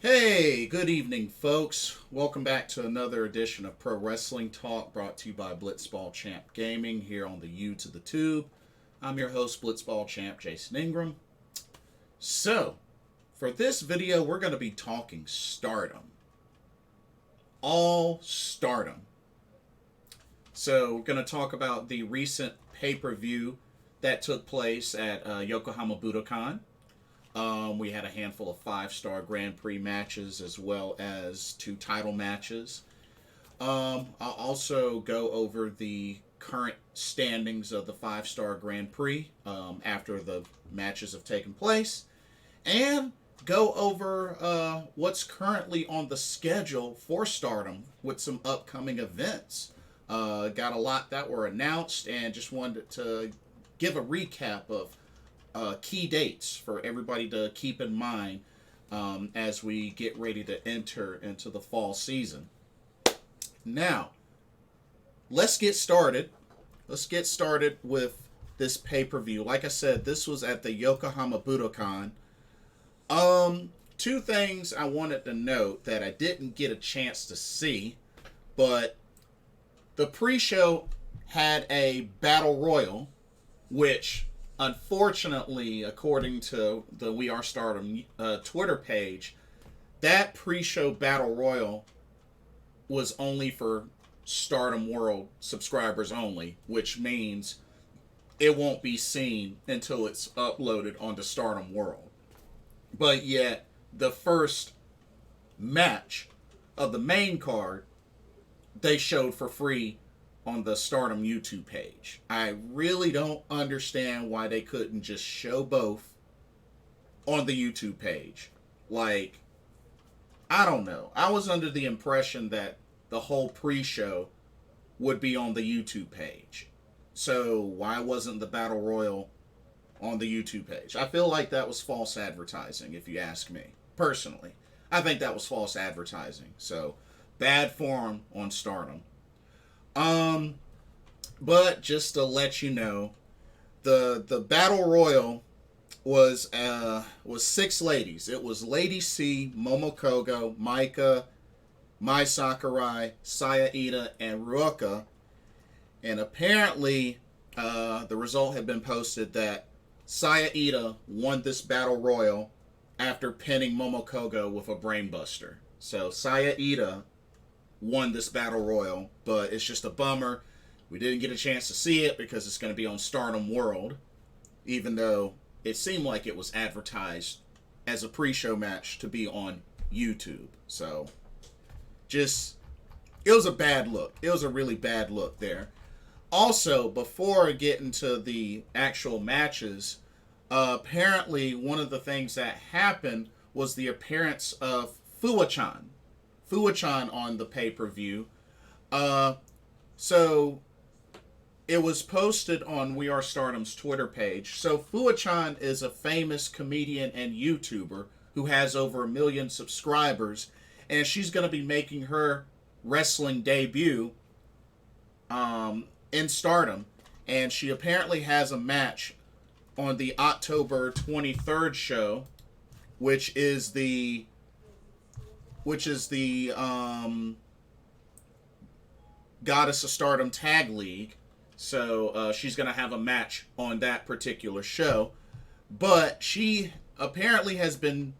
Hey, good evening, folks. Welcome back to another edition of Pro Wrestling Talk brought to you by Blitzball Champ Gaming here on the U to the Tube. I'm your host, Blitzball Champ Jason Ingram. So, for this video, we're going to be talking Stardom. All Stardom. So, we're going to talk about the recent pay-per-view that took place at Yokohama Budokan. We had a handful of 5-star Grand Prix matches as well as 2 title matches. I'll also go over the current standings of the 5-star Grand Prix after the matches have taken place. And go over what's currently on the schedule for Stardom with some upcoming events. Got a lot that were announced and just wanted to give a recap of key dates for everybody to keep in mind as we get ready to enter into the fall season. Now, let's get started. Let's get started with this pay-per-view. Like I said, this was at the Yokohama Budokan. 2 things I wanted to note that I didn't get a chance to see, but the pre-show had a battle royal, which unfortunately, according to the We Are Stardom Twitter page, that pre-show battle royal was only for Stardom World subscribers only, which means it won't be seen until it's uploaded onto Stardom World. But yet, the first match of the main card, they showed for free on the Stardom YouTube page. I really don't understand why they couldn't just show both on the YouTube page. Like, I don't know. I was under the impression that the whole pre-show would be on the YouTube page. So why wasn't the Battle Royal on the YouTube page? I feel like that was false advertising, if you ask me. Personally, I think that was false advertising. So, bad form on Stardom. But just to let you know, the Battle Royal was 6 ladies. It was Lady C, Momokogo, Maika, Mai Sakurai, Saya Ida, and Ruoka. And apparently, the result had been posted that Saya Ida won this Battle Royal after pinning Momokogo with a brainbuster. So Saya Ida won this Battle Royal, but it's just a bummer. We didn't get a chance to see it because it's going to be on Stardom World, even though it seemed like it was advertised as a pre-show match to be on YouTube. So, it was a bad look. It was a really bad look there. Also, before getting to the actual matches, apparently one of the things that happened was the appearance of Fuwa-chan on the pay-per-view. So it was posted on We Are Stardom's Twitter page. So Fuwa-chan is a famous comedian and YouTuber who has over 1 million subscribers, and she's going to be making her wrestling debut in Stardom, and she apparently has a match on the October 23rd show, which is the Goddess of Stardom Tag League. So she's going to have a match on that particular show. But she apparently has been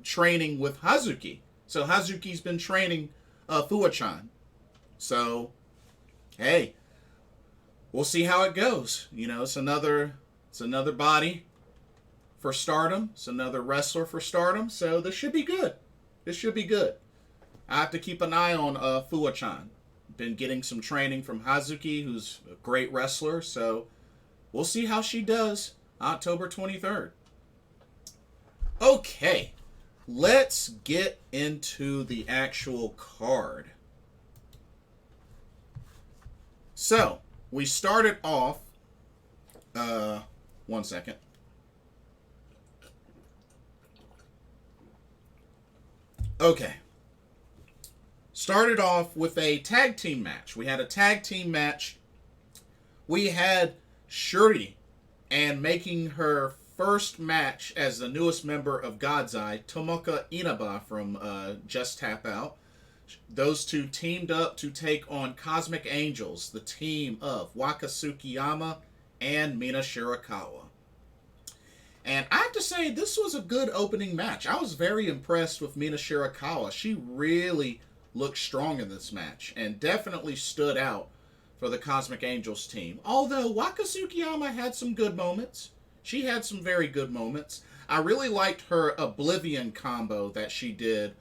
training with Hazuki. So Hazuki's been training Fuwa-chan. So, hey, we'll see how it goes. You know, it's another body for Stardom. It's another wrestler for Stardom. So this should be good. This should be good. I have to keep an eye on Fuwa-chan. Been getting some training from Hazuki, who's a great wrestler. So we'll see how she does October 23rd. Okay, let's get into the actual card. So we started off. One second. Okay. Started off with a tag team match. We had a tag team match. We had Shuri, and making her first match as the newest member of God's Eye, Tomoka Inaba from Just Tap Out. Those two teamed up to take on Cosmic Angels, the team of Waka Tsukiyama and Mina Shirakawa. And I have to say, this was a good opening match. I was very impressed with Mina Shirakawa. She really looked strong in this match and definitely stood out for the Cosmic Angels team. Although Waka Tsukiyama had some good moments. She had some very good moments. I really liked her Oblivion combo that she did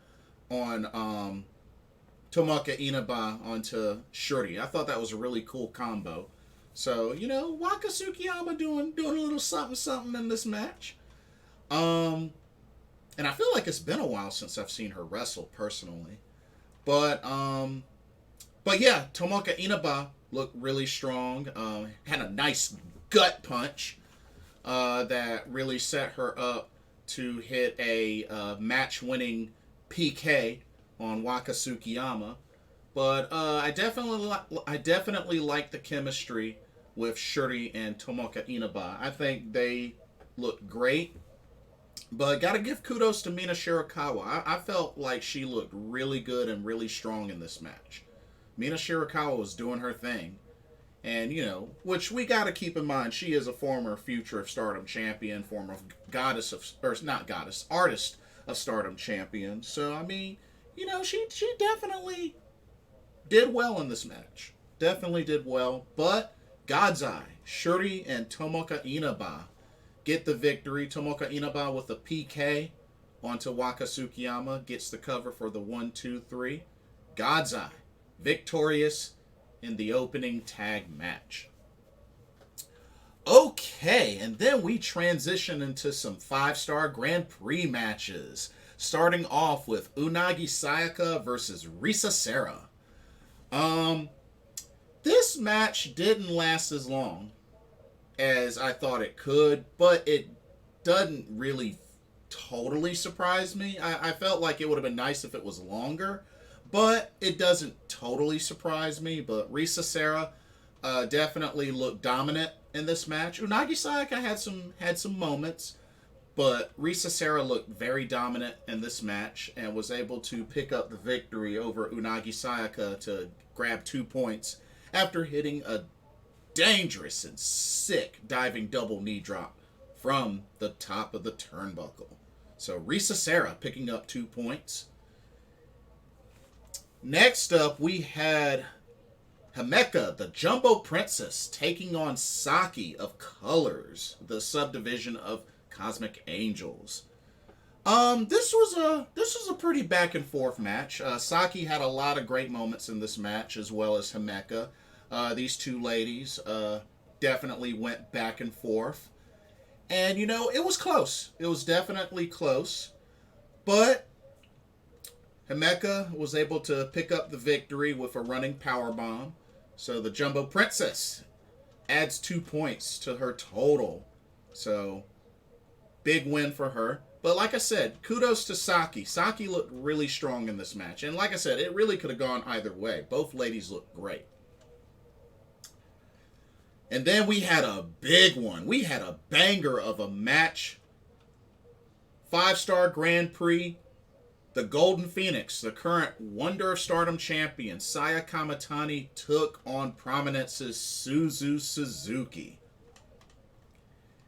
on Tomoka Inaba onto Shuri. I thought that was a really cool combo. So, you know, Waka Tsukiyama doing a little something in this match. And I feel like it's been a while since I've seen her wrestle personally. But yeah, Tomoka Inaba looked really strong. Had a nice gut punch that really set her up to hit a match-winning PK on Waka Tsukiyama. But I definitely like the chemistry with Shuri and Tomoka Inaba. I think they look great. But gotta give kudos to Mina Shirakawa. I felt like she looked really good and really strong in this match. Mina Shirakawa was doing her thing. And, you know, which we gotta keep in mind, she is a former Future of Stardom champion, former artist of Stardom champion. So, I mean, you know, she definitely did well in this match. Definitely did well. But God's Eye, Shuri and Tomoka Inaba get the victory. Tomoka Inaba with a PK onto Waka Tsukiyama gets the cover for the 1-2-3. God's Eye victorious in the opening tag match. Okay, and then we transition into some 5-star Grand Prix matches. Starting off with Unagi Sayaka versus Risa Sera. This match didn't last as long as I thought it could, but it doesn't really totally surprise me. I felt like it would have been nice if it was longer, but it doesn't totally surprise me. But Risa Sera definitely looked dominant in this match. Unagi Sayaka had some moments, but Risa Sera looked very dominant in this match and was able to pick up the victory over Unagi Sayaka to grab 2 points after hitting a dangerous and sick diving double knee drop from the top of the turnbuckle. So Risa Sera picking up 2 points. Next up, we had Himeka, the Jumbo Princess, taking on Saki of Colors, the subdivision of Cosmic Angels. This was a pretty back and forth match. Saki had a lot of great moments in this match, as well as Himeka. These two ladies definitely went back and forth. And, you know, it was close. It was definitely close. But Himeka was able to pick up the victory with a running powerbomb. So the Jumbo Princess adds 2 points to her total. So, big win for her. But like I said, kudos to Saki. Saki looked really strong in this match. And like I said, it really could have gone either way. Both ladies looked great. And then we had a big one. We had a banger of a match. 5-star Grand Prix. The Golden Phoenix, the current Wonder of Stardom champion, Saya Kamitani, took on Prominence's Suzu Suzuki.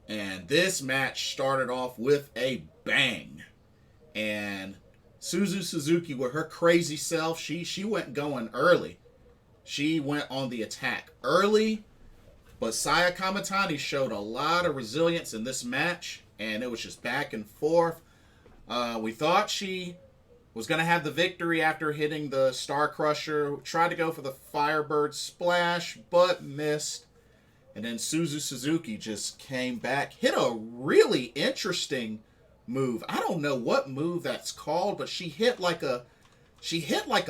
And this match started off with a bang. And Suzu Suzuki, with her crazy self, she went going early. She went on the attack early. But Saya Kamitani showed a lot of resilience in this match. And it was just back and forth. We thought she was going to have the victory after hitting the Star Crusher. Tried to go for the Firebird Splash, but missed. And then Suzu Suzuki just came back. Hit a really interesting move. I don't know what move that's called, but she hit like a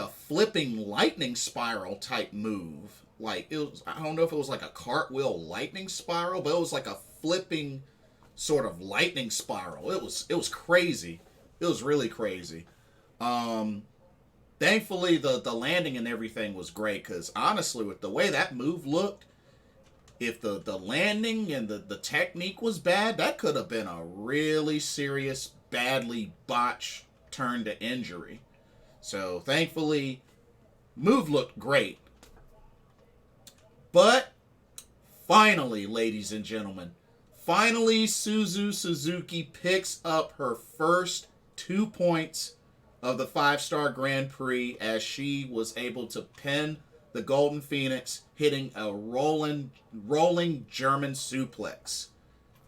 flipping lightning spiral type move. Like, it was, I don't know if it was like a cartwheel lightning spiral, but it was like a flipping sort of lightning spiral. It was crazy. It was really crazy. Thankfully, the landing and everything was great, because honestly, with the way that move looked, if the landing and the technique was bad, that could have been a really serious, badly botched turn to injury. So thankfully, move looked great. But finally, ladies and gentlemen, finally Suzu Suzuki picks up her first 2 points of the 5-star Grand Prix as she was able to pin the Golden Phoenix, hitting a rolling German suplex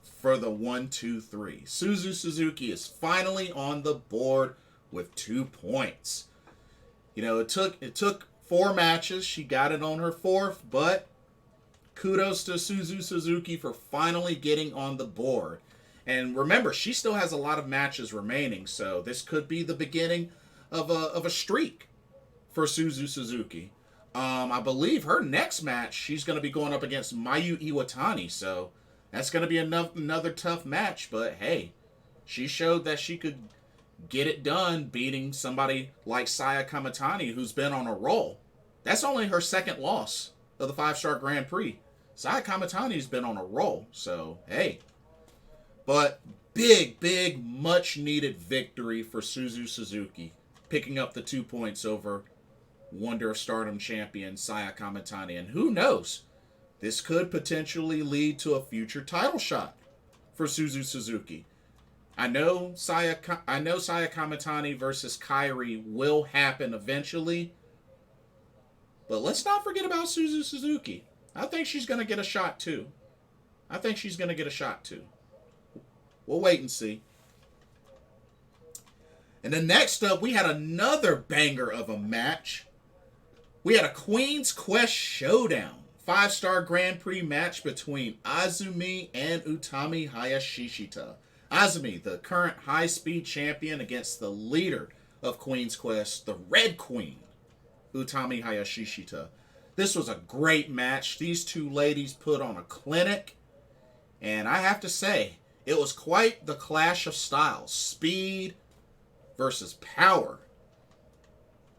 for the 1-2-3. Suzu Suzuki is finally on the board with 2 points. You know, it took 4 matches. She got it on her 4th, but kudos to Suzu Suzuki for finally getting on the board. And remember, she still has a lot of matches remaining, so this could be the beginning of a streak for Suzu Suzuki. I believe her next match, she's going to be going up against Mayu Iwatani, so that's going to be another tough match. But hey, she showed that she could get it done, beating somebody like Saya Kamitani, who's been on a roll. That's only her 2nd loss of the 5-star Grand Prix. Saya Kamitani's been on a roll, so hey. But big, much needed victory for Suzu Suzuki, picking up the 2 points over Wonder of Stardom champion Saya Kamitani. And who knows, this could potentially lead to a future title shot for Suzu Suzuki. I know Saya Kamitani versus Kairi will happen eventually, but let's not forget about Suzu Suzuki. I think she's going to get a shot too. We'll wait and see. And then next up, we had another banger of a match. We had a Queen's Quest Showdown 5-star Grand Prix match between Azumi and Utami Hayashishita. Azumi, the current high-speed champion, against the leader of Queen's Quest, the Red Queen, Utami Hayashishita. This was a great match. These two ladies put on a clinic, and I have to say, it was quite the clash of styles. Speed versus power.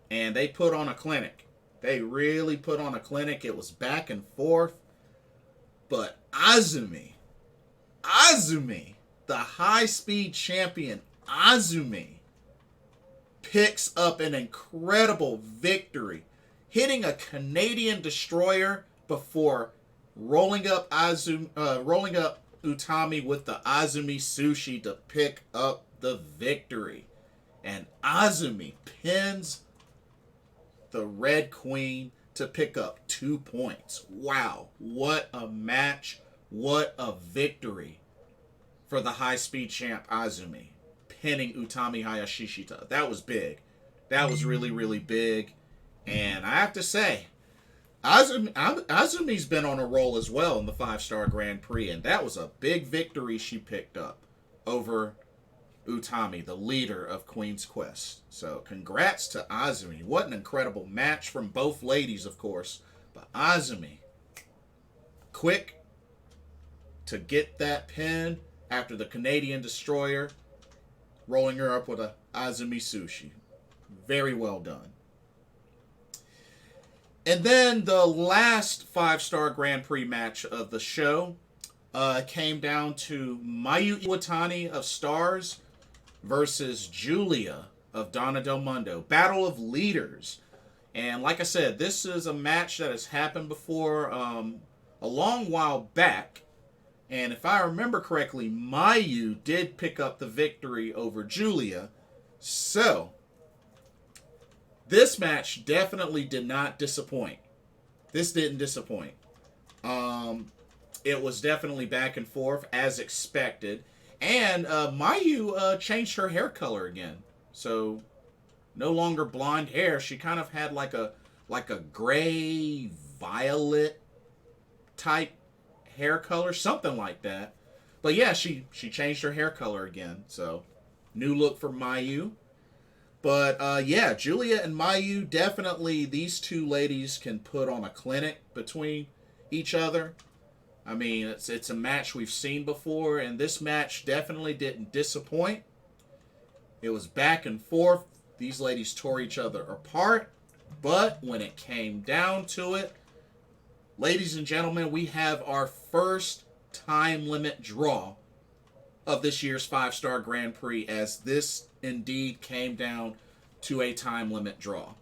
And they put on a clinic. They really put on a clinic. It was back and forth. But Azumi, the high-speed champion, Azumi, picks up an incredible victory, hitting a Canadian destroyer before rolling up Utami with the Azumi Sushi to pick up the victory. And Azumi pins the Red Queen to pick up 2 points. Wow, what a match, what a victory for the high-speed champ Azumi, pinning Utami Hayashishita. That was big. That was really, really big. And I have to say, Azumi's been on a roll as well in the 5-star Grand Prix, and that was a big victory she picked up over Utami, the leader of Queen's Quest. So congrats to Azumi. What an incredible match from both ladies, of course. But Azumi, quick to get that pin after the Canadian destroyer, rolling her up with a Azumi Sushi. Very well done. And then the last 5-star Grand Prix match of the show came down to Mayu Iwatani of Stars versus Julia of Donna Del Mundo. Battle of Leaders. And like I said, this is a match that has happened before a long while back. And if I remember correctly, Mayu did pick up the victory over Julia. So, this match definitely did not disappoint. This didn't disappoint. It was definitely back and forth as expected. And Mayu changed her hair color again. So, no longer blonde hair. She kind of had like a gray violet type hair color, something like that. But yeah, she changed her hair color again. So, new look for Mayu. But yeah, Julia and Mayu, definitely these two ladies can put on a clinic between each other. I mean, it's a match we've seen before, and this match definitely didn't disappoint. It was back and forth. These ladies tore each other apart. But when it came down to it, ladies and gentlemen, we have our first time limit draw of this year's 5-star Grand Prix, as this indeed came down to a time limit draw.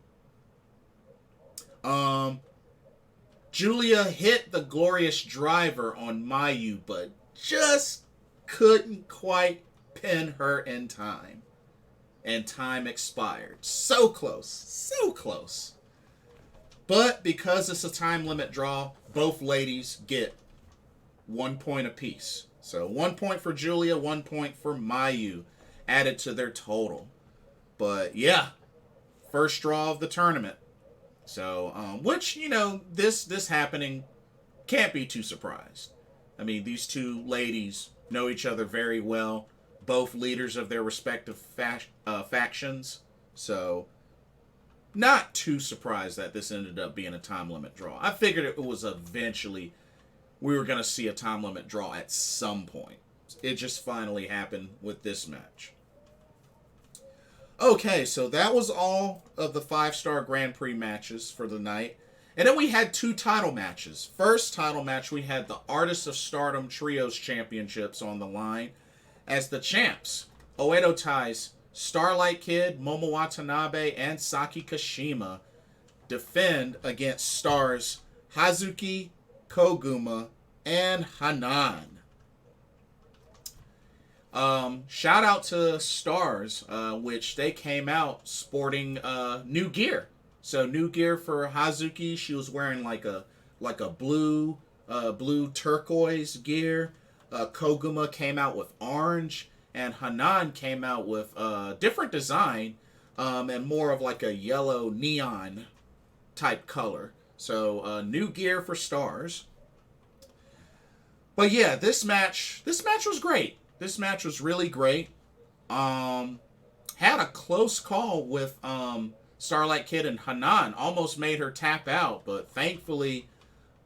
Julia hit the glorious driver on Mayu, but just couldn't quite pin her in time. And time expired. So close. So close. But because it's a time limit draw, both ladies get 1 point apiece. So 1 point for Julia, 1 point for Mayu added to their total. But yeah, first draw of the tournament. So, which, you know, this happening, can't be too surprised. I mean, these two ladies know each other very well. Both leaders of their respective factions. So, not too surprised that this ended up being a time limit draw. I figured it was eventually we were going to see a time limit draw at some point. It just finally happened with this match. Okay, so that was all of the 5-star Grand Prix matches for the night. And then we had 2 title matches. First title match, we had the Artists of Stardom Trios Championships on the line, as the champs, Oedo Tai's Starlight Kid, Momo Watanabe, and Saki Kashima, defend against Stars Hazuki, Koguma, and Hanan. Shout out to Stars, which they came out sporting new gear. So new gear for Hazuki. She was wearing like a blue turquoise gear. Koguma came out with orange, and Hanan came out with different design and more of like a yellow neon type color. So new gear for Stars. But yeah, this match was great. This match was really great. Had a close call with Starlight Kid and Hanan. Almost made her tap out, but thankfully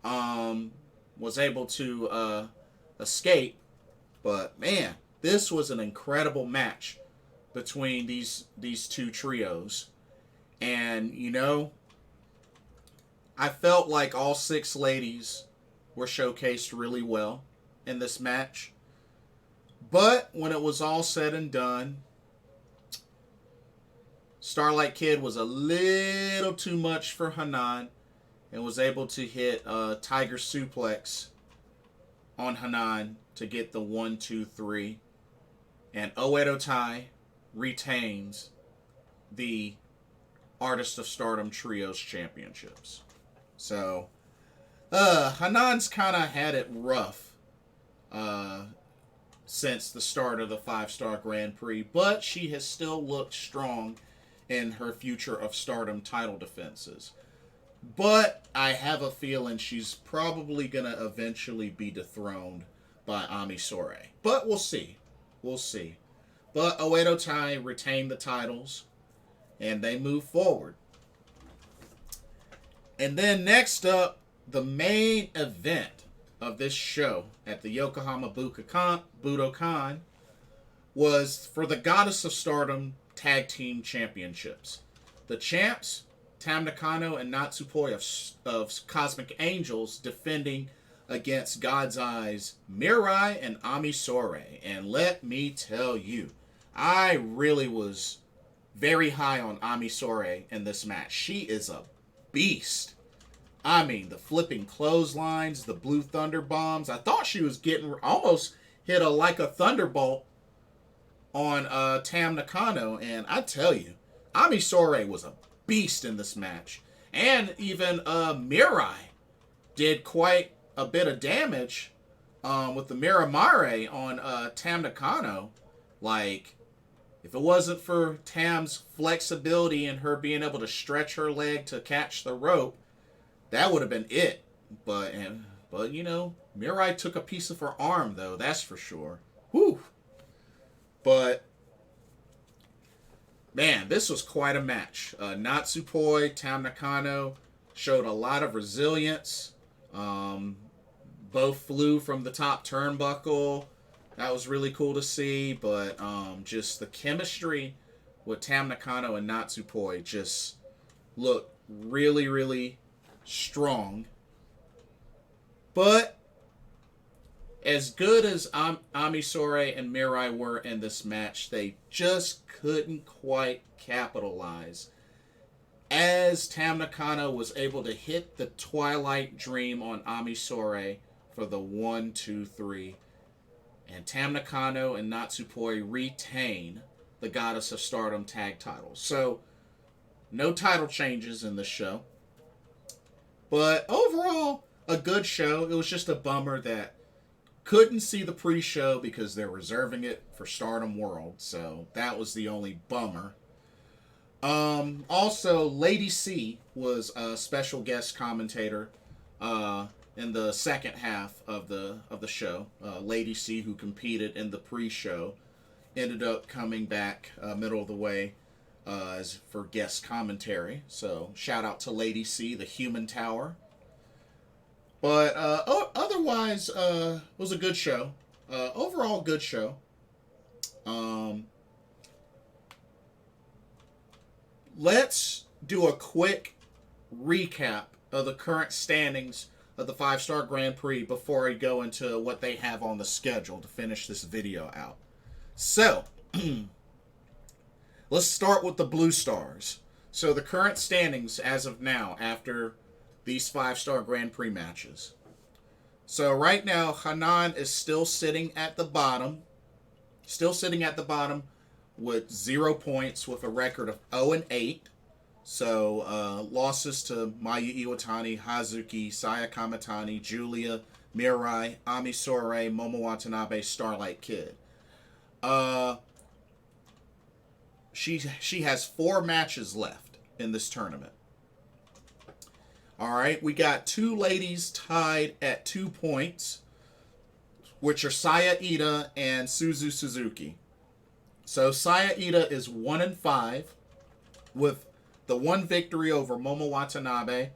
was able to escape. But man, this was an incredible match between these two trios. And you know, I felt like all 6 ladies were showcased really well in this match. But when it was all said and done, Starlight Kid was a little too much for Hanan and was able to hit Tiger Suplex on Hanan to get the 1-2-3. And Oedo Tai retains the Artist of Stardom Trios Championships. So, Hanan's kind of had it rough since the start of the 5-star Grand Prix, but she has still looked strong in her Future of Stardom title defenses. But I have a feeling she's probably going to eventually be dethroned by Ami Sourei. But we'll see. We'll see. But Oedo Tai retained the titles, and they move forward. And then next up, the main event of this show at the Yokohama Budokan was for the Goddess of Stardom Tag Team Championships. The champs, Tam Nakano and Natsupoi of Cosmic Angels, defending against God's Eyes Mirai and Ami Sourei. And let me tell you, I really was very high on Ami Sourei in this match. She is a beast. I mean, the flipping clotheslines, the blue thunder bombs. I thought she was getting almost hit like a thunderbolt on Tam Nakano. And I tell you, Ami Sourei was a beast in this match. And even Mirai did quite a bit of damage with the Miramare on Tam Nakano. Like, if it wasn't for Tam's flexibility and her being able to stretch her leg to catch the rope, that would have been it. But you know, Mirai took a piece of her arm, though, that's for sure. Whew. But, man, this was quite a match. Natsupoi, Tam Nakano showed a lot of resilience. Both flew from the top turnbuckle. That was really cool to see. But just the chemistry with Tam Nakano and Natsupoi just looked really, really strong. But as good as Ami Sourei and Mirai were in this match, they just couldn't quite capitalize. As Tam Nakano was able to hit the Twilight Dream on Ami Sourei for the 1-2-3. And Tam Nakano and Natsupoi retain the Goddess of Stardom tag titles. So, no title changes in this show. But overall, a good show. It was just a bummer that couldn't see the pre-show because they're reserving it for Stardom World. So that was the only bummer. Also, Lady C was a special guest commentator in the second half of the show. Lady C, who competed in the pre-show, ended up coming back middle of the way as for guest commentary. So shout out to Lady C, the Human Tower. But otherwise, it was a good show. Overall, good show. Let's do a quick recap of the current standings of the 5-Star Grand Prix before I go into what they have on the schedule to finish this video out. So, let's start with the Blue Stars. So, the current standings as of now after these 5-Star Grand Prix matches. So right now, Hanan is still sitting at the bottom. Still sitting at the bottom with 0 points with a record of 0-8. So losses to Mayu Iwatani, Hazuki, Saya Kamatani, Julia, Mirai, Ami Sourei, Momo Watanabe, Starlight Kid. She has 4 matches left in this tournament. All right, we got 2 ladies tied at 2 points, which are Saya Ida and Suzu Suzuki. So Saya Ida is 1-5 with the 1 victory over Momo Watanabe,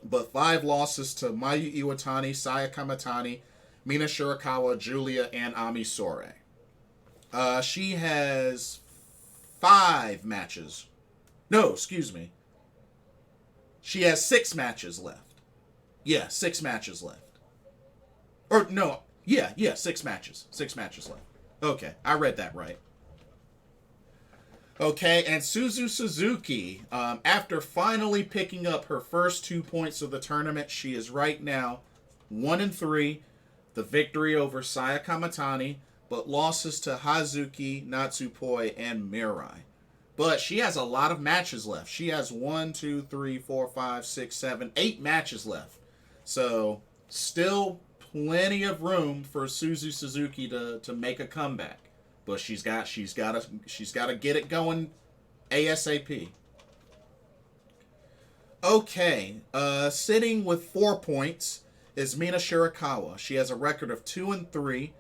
but 5 losses to Mayu Iwatani, Saya Kamatani, Mina Shirakawa, Julia, and Ami Sourei. She has 5 matches. No, excuse me. She has 6 matches left. Yeah, 6 matches left. Or, no, yeah, 6 matches. 6 matches left. Okay, I read that right. Okay, and Suzu Suzuki, after finally picking up her first 2 points of the tournament, she is right now 1-3, the victory over Saya Kamatani, but losses to Hazuki, Natsupoi, and Mirai. But she has a lot of matches left. She has 1, 2, 3, 4, 5, 6, 7, 8 matches left. So still plenty of room for Suzu Suzuki to make a comeback. But she's got to get it going ASAP. Okay, sitting with 4 points is Mina Shirakawa. She has a record of 2-3.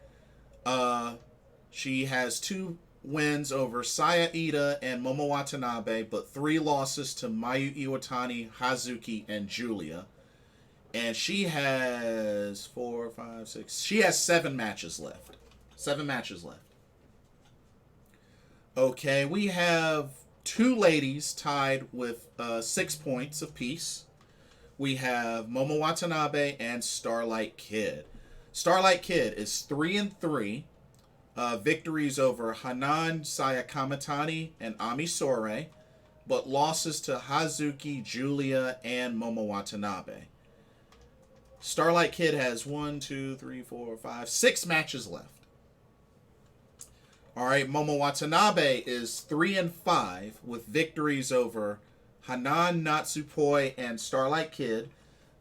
She has 2 wins over Saya Ida and Momo Watanabe, but 3 losses to Mayu Iwatani, Hazuki, and Julia. And she has 4, 5, 6. She has 7 matches left. 7 matches left. Okay, we have 2 ladies tied with 6 points apiece. We have Momo Watanabe and Starlight Kid. Starlight Kid is 3-3. Victories over Hanan, Saya Kamatani, and Ami Sourei, but losses to Hazuki, Julia, and Momo Watanabe. Starlight Kid has 1, 2, 3, 4, 5, 6 matches left. All right, Momo Watanabe is 3-5 with victories over Hanan, Natsupoi, and Starlight Kid,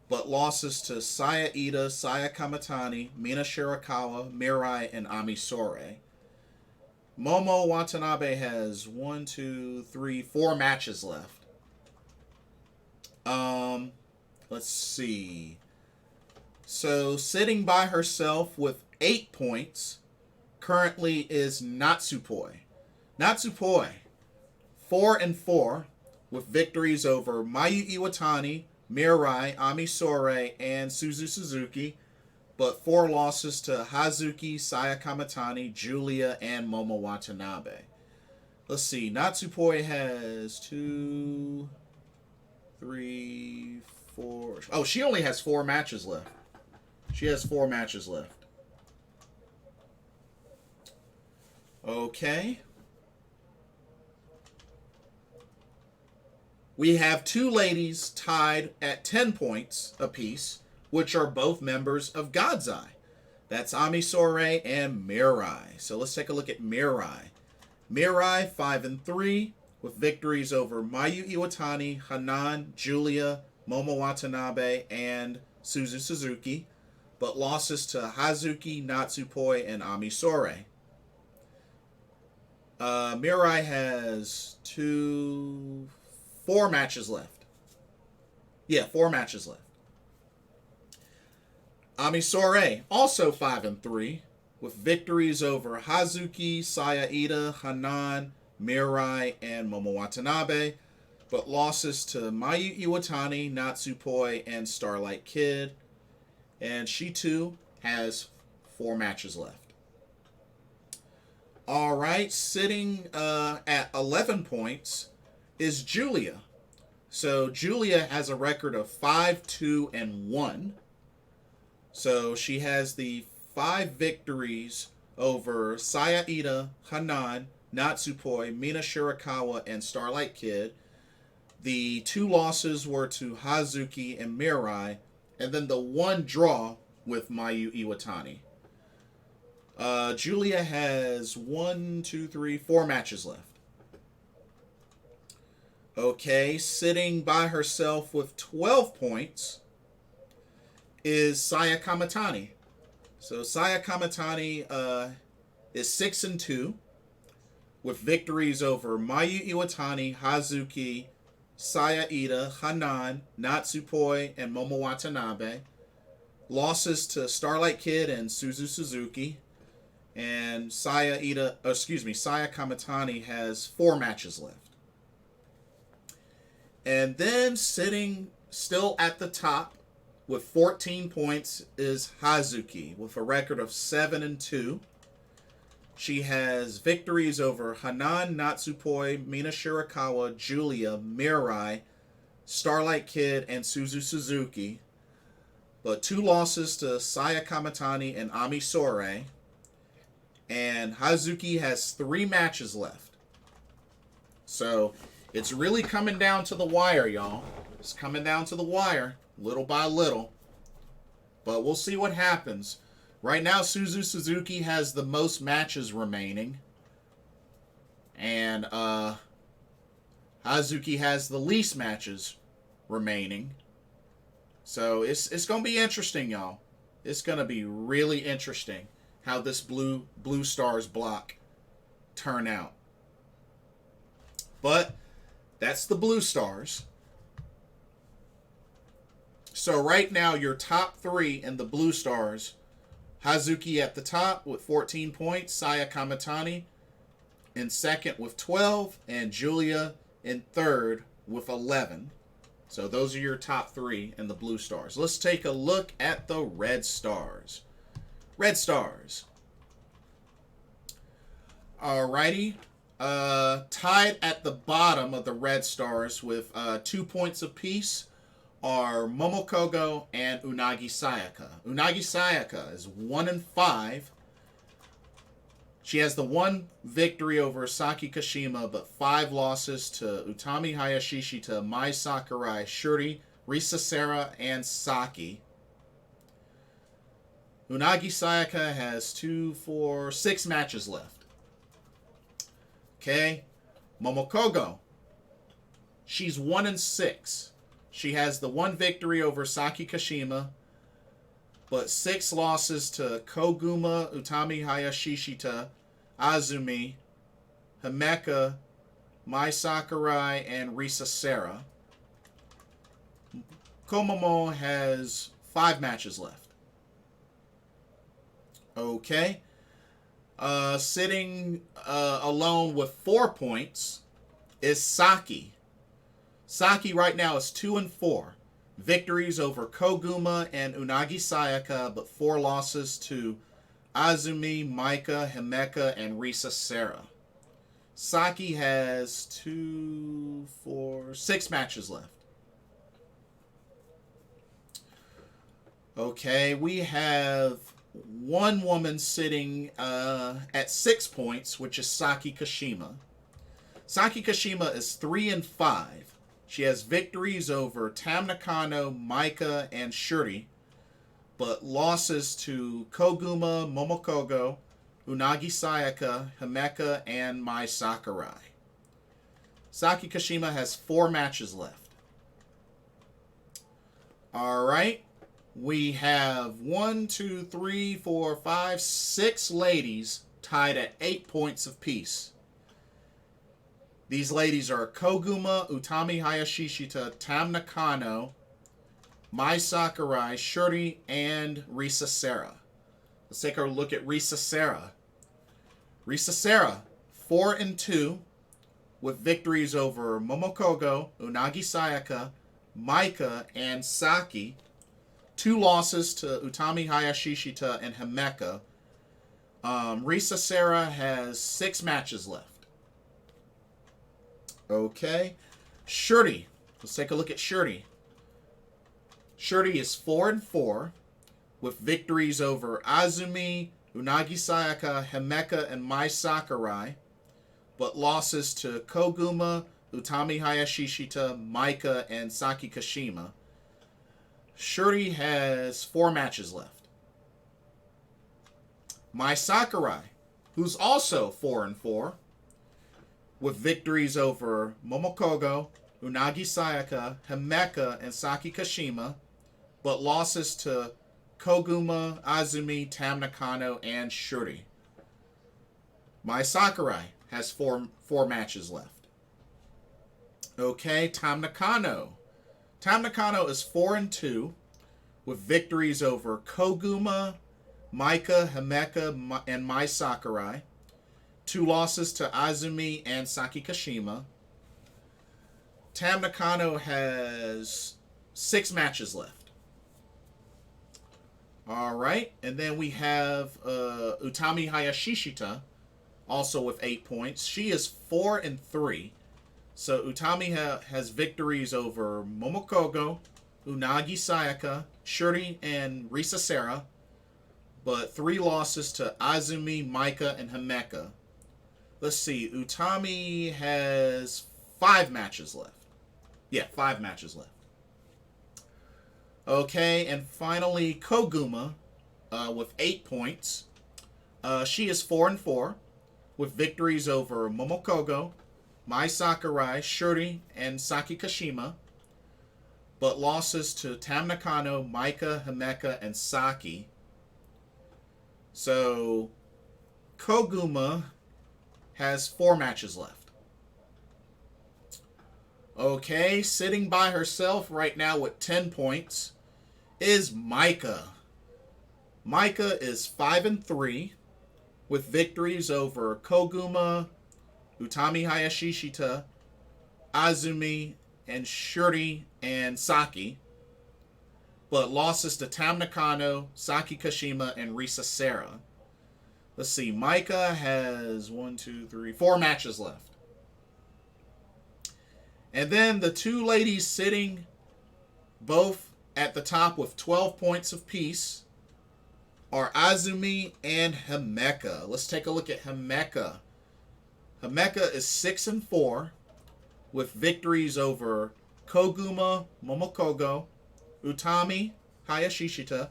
but losses to Saya Ida, Saya Kamatani, Mina Shirakawa, Mirai, and Ami Sourei. Momo Watanabe has 1, 2, 3, 4 matches left. Let's see. So sitting by herself with 8 points currently is Natsupoi. Natsupoi, 4-4 with victories over Mayu Iwatani, Mirai, Ami Sourei, and Suzu Suzuki, but 4 losses to Hazuki, Saya Kamatani, Julia, and Momo Watanabe. Let's see, Natsupoi has 2, 3, 4... Oh, she only has 4 matches left. She has 4 matches left. Okay. We have 2 ladies tied at 10 points apiece, which are both members of God's Eye. That's Ami Sourei and Mirai. So let's take a look at Mirai. Mirai 5-3 with victories over Mayu Iwatani, Hanan, Julia, Momo Watanabe, and Suzu Suzuki, but losses to Hazuki, Natsupoi, and Ami Sourei. Mirai has 4 matches left. Yeah, 4 matches left. Ami Sourei, also 5-3, with victories over Hazuki, Saya Ida, Hanan, Mirai, and Momo Watanabe, but losses to Mayu Iwatani, Natsupoi, and Starlight Kid. And she too has 4 matches left. Alright, sitting at 11 points is Julia. So Julia has a record of 5-2-1. So she has the 5 victories over Saya Ida, Hanan, Natsupoi, Mina Shirakawa, and Starlight Kid. The 2 losses were to Hazuki and Mirai, and then the 1 draw with Mayu Iwatani. Julia has 4 matches left. Okay, sitting by herself with 12 points is Saya Kamatani. So Saya Kamatani is 6-2 with victories over Mayu Iwatani, Hazuki, Saya Ida, Hanan, Natsupoi, and Momo Watanabe. Losses to Starlight Kid and Suzu Suzuki. And Saya Kamatani has 4 matches left. And then sitting still at the top with 14 points is Hazuki with a record of 7-2. She has victories over Hanan, Natsupoi, Mina Shirakawa, Julia, Mirai, Starlight Kid, and Suzu Suzuki. But 2 losses to Saya Kamatani and Ami Sourei. And Hazuki has 3 matches left. So it's really coming down to the wire, y'all. It's coming down to the wire, little by little. But we'll see what happens. Right now, Suzu Suzuki has the most matches remaining. And Hazuki has the least matches remaining. So it's going to be interesting, y'all. It's going to be really interesting how this Blue Stars block turn out. But that's the Blue Stars. So right now, your top 3 in the Blue Stars, Hazuki at the top with 14 points, Saya Kamatani in second with 12, and Julia in third with 11. So those are your top 3 in the Blue Stars. Let's take a look at the Red Stars. Red Stars. Alrighty. Tied at the bottom of the Red Stars with 2 points apiece are Momokogo and Unagi Sayaka. Unagi Sayaka is 1-5. She has the 1 victory over Saki Kashima, but 5 losses to Utami Hayashishita, Mai Sakurai, Shuri, Risa Sera, and Saki. Unagi Sayaka has 6 matches left. Okay, Momokogo. She's 1-6. She has the 1 victory over Saki Kashima, but 6 losses to Koguma, Utami Hayashishita, Azumi, Himeka, Mai Sakurai, and Risa Sera. Komomo has 5 matches left. Okay. Sitting alone with 4 points is Saki. Saki right now is 2-4. Victories over Koguma and Unagi Sayaka, but 4 losses to Azumi, Maika, Himeka, and Risa Sera. Saki has 6 matches left. Okay, we have one woman sitting at 6 points, which is Saki Kashima. Saki Kashima is 3-5. She has victories over Tam Nakano, Maika, and Shuri, but losses to Koguma, Momokogo, Unagi Sayaka, Himeka, and Mai Sakurai. Saki Kashima has 4 matches left. Alright. We have 6 ladies tied at 8 points apiece. These ladies are Koguma, Utami Hayashishita, Tam Nakano, Mai Sakurai, Shuri, and Risa Sera. Let's take a look at Risa Sera. Risa Sera, 4-2, with victories over Momokogo, Unagi Sayaka, Maika, and Saki. 2 losses to Utami Hayashishita and Himeka. Risa Sera has 6 matches left. Okay. Shuri. Let's take a look at Shuri. Shuri is 4-4 with victories over Azumi, Unagi Sayaka, Himeka, and Mai Sakurai, but losses to Koguma, Utami Hayashishita, Maika, and Saki Kashima. Shuri has 4 matches left. Mai Sakurai, who's also 4-4, with victories over Momokogo, Unagi Sayaka, Himeka, and Saki Kashima, but losses to Koguma, Azumi, Tam Nakano, and Shuri. Mai Sakurai has 4 matches left. Okay, Tam Nakano. Tam Nakano is 4-2 with victories over Koguma, Maika, Himeka, and Mai Sakurai. 2 losses to Azumi and Saki Kashima. Tam Nakano has 6 matches left. Alright, and then we have Utami Hayashishita, also with 8 points. She is 4-3. So Utami has victories over Momokogo, Unagi Sayaka, Shuri, and Risa Sera, but 3 losses to Azumi, Maika, and Himeka. Let's see, Utami has 5 matches left. Yeah, 5 matches left. Okay, and finally, Koguma with 8 points. She is 4-4 with victories over Momokogo, Mai Sakurai, Shuri, and Saki Kashima, but losses to Tam Nakano, Maika, Himeka, and Saki. So, Koguma has 4 matches left. Okay, sitting by herself right now with 10 points is Maika. Maika is 5-3 with victories over Koguma, Utami Hayashishita, Azumi, and Shuri, and Saki, but losses to Tam Nakano, Saki Kashima, and Risa Sera. Let's see, Maika has 4 matches left. And then the 2 ladies sitting both at the top with 12 points apiece are Azumi and Himeka. Let's take a look at Himeka. Himeka is 6-4 with victories over Koguma, Momokogo, Utami Hayashishita,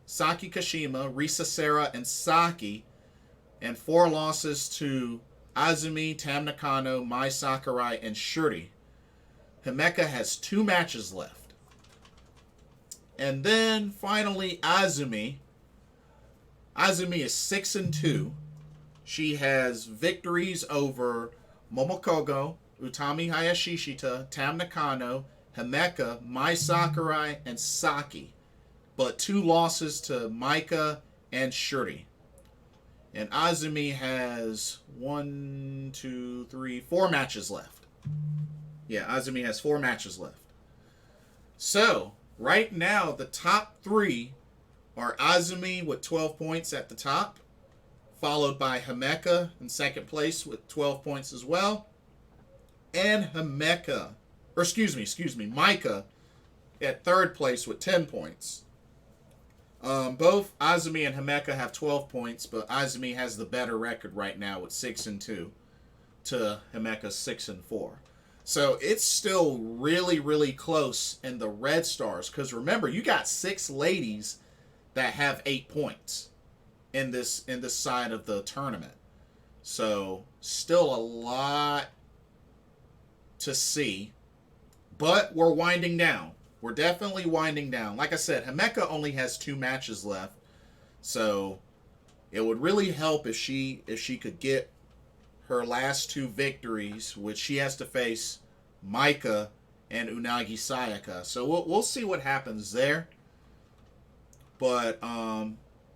Saki Kashima, Risa Sera, and Saki, and 4 losses to Azumi, Tam Nakano, Mai Sakurai, and Shuri. Himeka has 2 matches left. And then finally Azumi. Azumi is 6-2. She has victories over Momokogo, Utami Hayashishita, Tam Nakano, Himeka, Mai Sakurai, and Saki, but 2 losses to Maika and Shuri. And Azumi has 4 matches left. Yeah, Azumi has 4 matches left. So, right now, the top 3 are Azumi with 12 points at the top, followed by Himeka in second place with 12 points as well, and Maika at third place with 10 points. Both Azumi and Himeka have 12 points, but Azumi has the better record right now with 6-2 to Himeka's 6-4. So it's still really, really close in the Red Stars. Because remember, you got 6 ladies that have 8 points in this side of the tournament. So still a lot to see. But we're winding down. We're definitely winding down. Like I said, Himeka only has 2 matches left. So it would really help if she could get her last 2 victories, which she has to face Maika and Unagi Sayaka. So we'll see what happens there. But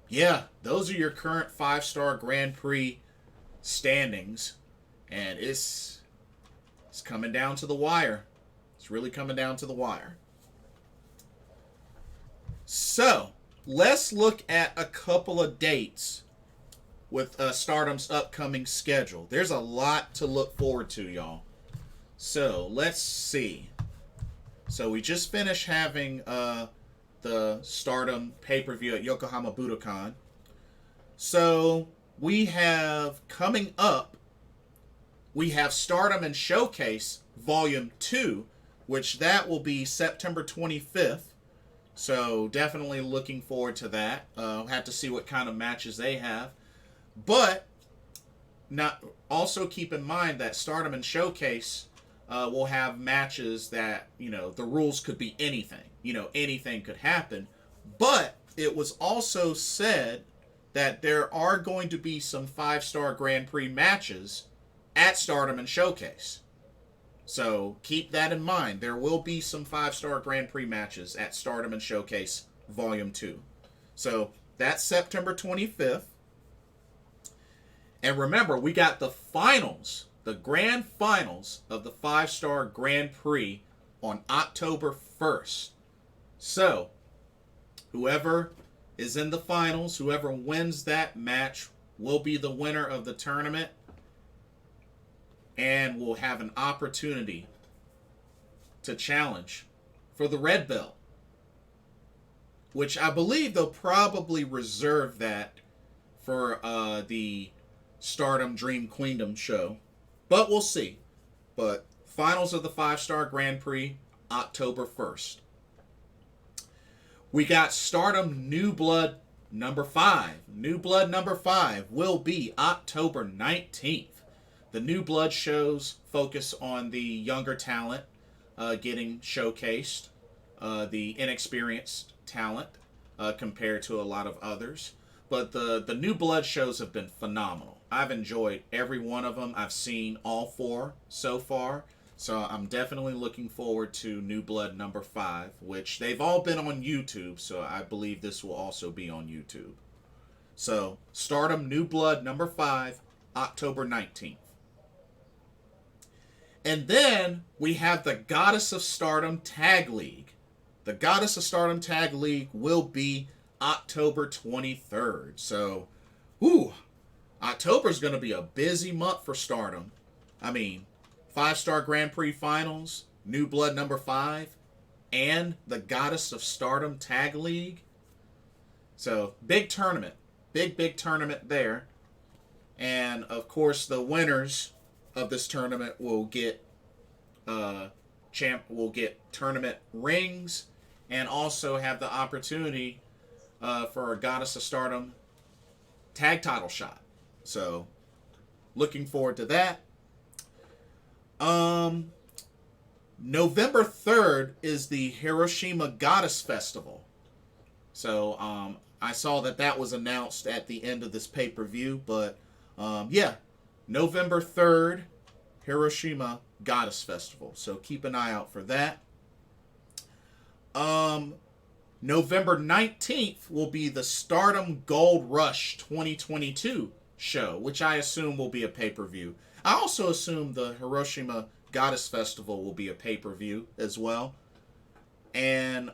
yeah, those are your current 5-star Grand Prix standings, and it's coming down to the wire. It's really coming down to the wire. So let's look at a couple of dates with Stardom's upcoming schedule. There's a lot to look forward to, y'all. So let's see. So we just finished having the Stardom pay-per-view at Yokohama Budokan. So we have coming up, we have Stardom and Showcase Volume 2, which that will be September 25th. So definitely looking forward to that. Have to see what kind of matches they have. But not also keep in mind that Stardom and Showcase will have matches that, the rules could be anything. Anything could happen. But it was also said that there are going to be some 5-star Grand Prix matches at Stardom and Showcase. So keep that in mind. There will be some 5-star Grand Prix matches at Stardom and Showcase Volume 2. So that's September 25th. And remember, we got the finals, the grand finals of the 5-star Grand Prix on October 1st. So whoever is in the finals, whoever wins that match will be the winner of the tournament and will have an opportunity to challenge for the red belt, which I believe they'll probably reserve that for the Stardom Dream Queendom show, but we'll see. But finals of the 5-star Grand Prix, October 1st. We got Stardom New Blood number 5. New Blood number 5 will be October 19th. The New Blood shows focus on the younger talent getting showcased, the inexperienced talent compared to a lot of others. But the New Blood shows have been phenomenal. I've enjoyed every one of them. I've seen all 4 so far. So I'm definitely looking forward to New Blood number 5, which they've all been on YouTube. So I believe this will also be on YouTube. So Stardom New Blood number 5, October 19th. And then we have the Goddess of Stardom Tag League. The Goddess of Stardom Tag League will be October 23rd. So, October's going to be a busy month for Stardom. I mean, 5-star Grand Prix finals, New Blood number 5, and the Goddess of Stardom Tag League. So, big tournament. Big tournament there. And, of course, the winners of this tournament will get tournament rings and also have the opportunity for a Goddess of Stardom tag title shot. So, looking forward to that. November 3rd is the Hiroshima Goddess Festival. So, I saw that was announced at the end of this pay-per-view. But, November 3rd, Hiroshima Goddess Festival. So, keep an eye out for that. November 19th will be the Stardom Gold Rush 2022 show, which I assume will be a pay-per-view. I also assume the Hiroshima Goddess Festival will be a pay-per-view as well. And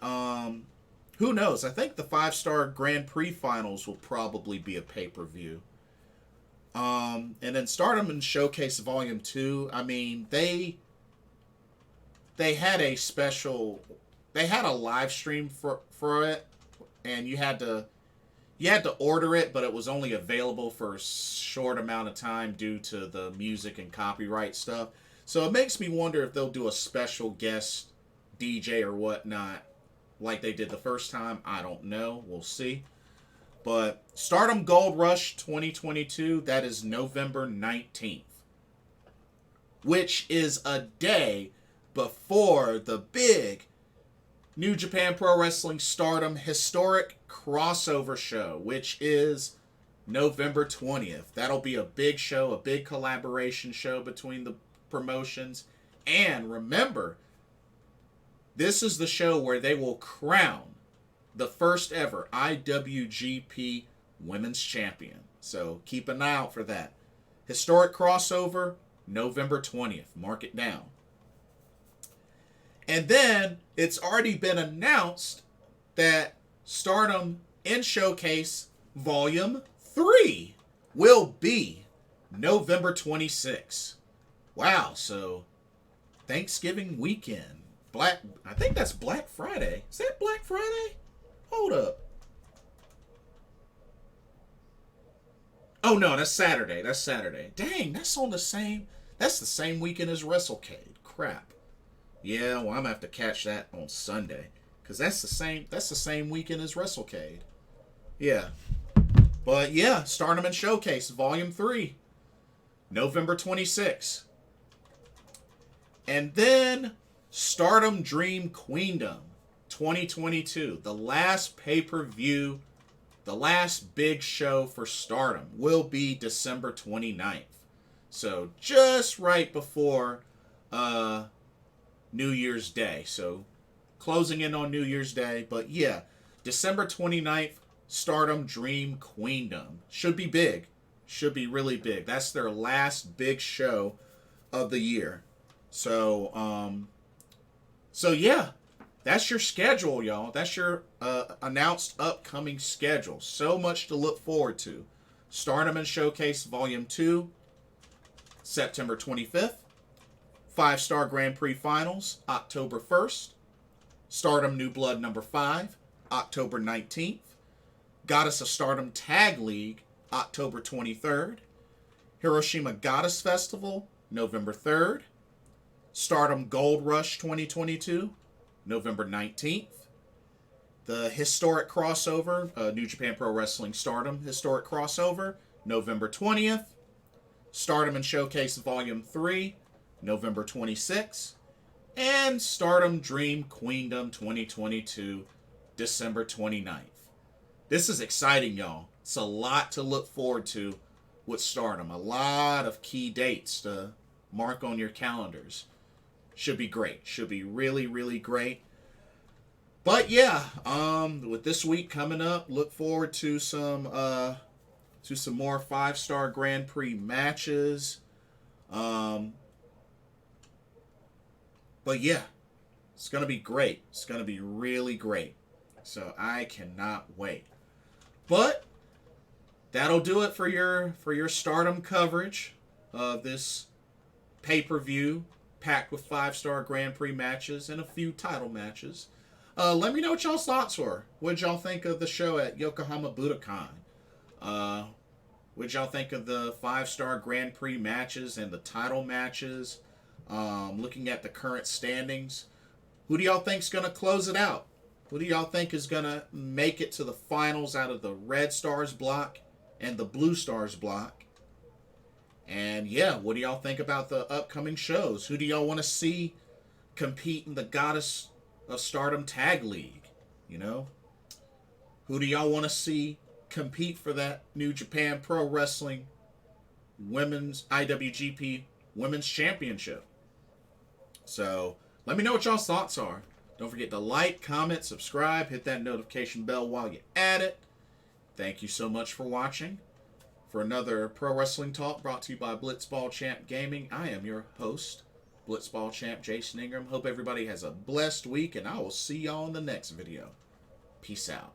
who knows? I think the 5-star Grand Prix finals will probably be a pay-per-view. And then Stardom and Showcase Volume 2, I mean, they had a special... They had a live stream for it and you had to order it, but it was only available for a short amount of time due to the music and copyright stuff. So it makes me wonder if they'll do a special guest DJ or whatnot like they did the first time. I don't know. We'll see. But Stardom Gold Rush 2022, that is November 19th, which is a day before the big New Japan Pro Wrestling Stardom historic crossover show, which is November 20th. That'll be a big show, a big collaboration show between the promotions. And remember, this is the show where they will crown the first ever IWGP Women's Champion. So keep an eye out for that. Historic crossover, November 20th. Mark it down. And then it's already been announced that Stardom in Showcase Volume 3 will be November 26th. Wow, so Thanksgiving weekend. I think that's Black Friday. Is that Black Friday? Hold up. Oh no, that's Saturday. That's Saturday. Dang, that's the same weekend as WrestleCade. Crap. Yeah, well, I'm gonna have to catch that on Sunday, because that's the same weekend as WrestleCade. Yeah. But yeah, Stardom and Showcase Volume 3, November 26th. And then Stardom Dream Queendom 2022, the last pay-per-view, the last big show for Stardom, will be December 29th. So just right before New Year's Day. So closing in on New Year's Day. But yeah, December 29th, Stardom Dream Queendom. Should be big. Should be really big. That's their last big show of the year. So yeah, that's your schedule, y'all. That's your announced upcoming schedule. So much to look forward to. Stardom and Showcase Volume 2, September 25th. 5-Star Grand Prix Finals, October 1st. Stardom New Blood number 5, October 19th. Goddess of Stardom Tag League, October 23rd. Hiroshima Goddess Festival, November 3rd. Stardom Gold Rush 2022, November 19th. The Historic Crossover, New Japan Pro Wrestling Stardom Historic Crossover, November 20th. Stardom and Showcase Volume 3, November 26th. And Stardom Dream Queendom 2022, December 29th. This is exciting, y'all. It's a lot to look forward to with Stardom. A lot of key dates to mark on your calendars. Should be great. Should be really, really great. But yeah, with this week coming up, look forward to some more 5-Star Grand Prix matches. But yeah, it's going to be great. It's going to be really great. So I cannot wait. But that'll do it for your Stardom coverage of this pay-per-view packed with 5-Star Grand Prix matches and a few title matches. Let me know what y'all's thoughts were. What did y'all think of the show at Yokohama Budokan? What did y'all think of the 5-Star Grand Prix matches and the title matches? Looking at the current standings, who do y'all think's going to close it out? Who do y'all think is going to make it to the finals out of the Red Stars block and the Blue Stars block? And yeah, what do y'all think about the upcoming shows? Who do y'all want to see compete in the Goddess of Stardom Tag League? You know? Who do y'all want to see compete for that New Japan Pro Wrestling Women's IWGP Women's Championship? So let me know what y'all's thoughts are. Don't forget to like, comment, subscribe, hit that notification bell while you're at it. Thank you so much for watching. For another Pro Wrestling Talk brought to you by Blitzball Champ Gaming, I am your host, Blitzball Champ Jason Ingram. Hope everybody has a blessed week, and I will see y'all in the next video. Peace out.